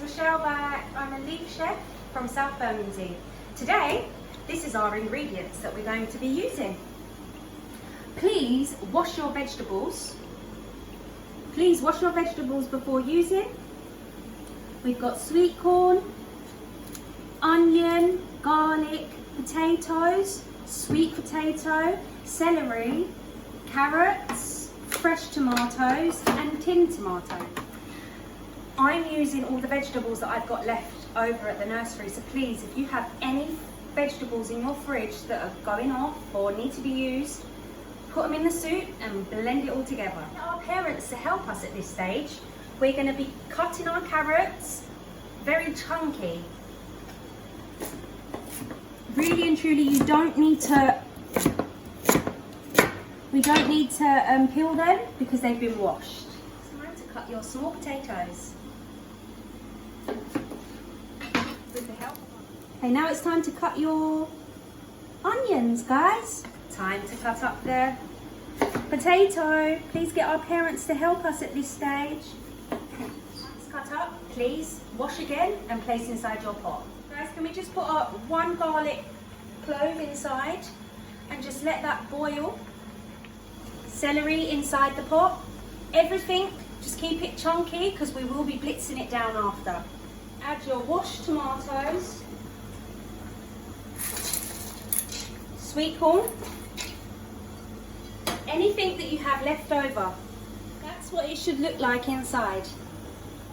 Rochelle back. I'm a LEYF chef from South Bermondsey. Today, this is our ingredients that we're going to be using. Please wash your vegetables. Please wash your vegetables before using. We've got sweet corn, onion, garlic, potatoes, sweet potato, celery, carrots, fresh tomatoes and tin tomato. I'm using all the vegetables that I've got left over at the nursery, so please, if you have any vegetables in your fridge that are going off or need to be used, put them in the soup and blend it all together. Our parents to help us at this stage, we're going to be cutting our carrots very chunky. Really and truly, we don't need to peel them because they've been washed. It's time to cut your small potatoes. With the help. Okay, now it's time to cut your onions, guys. Time to cut up the potato. Please get our parents to help us at this stage. Let's cut up. Please wash again and place inside your pot. Guys, can we just put our one garlic clove inside and just let that boil? Celery inside the pot. Everything, just keep it chunky because we will be blitzing it down after. Add your washed tomatoes, sweet corn, anything that you have left over. That's what it should look like inside.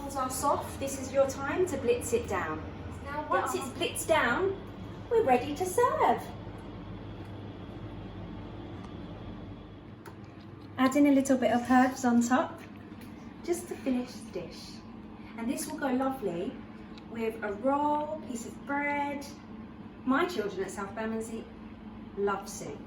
Once are soft, this is your time to blitz it down. Now once it's blitzed down, we're ready to serve. Adding a little bit of herbs on top, just to finish the dish. And this will go lovely with a roll, piece of bread. My children at South Bermondsey love soup.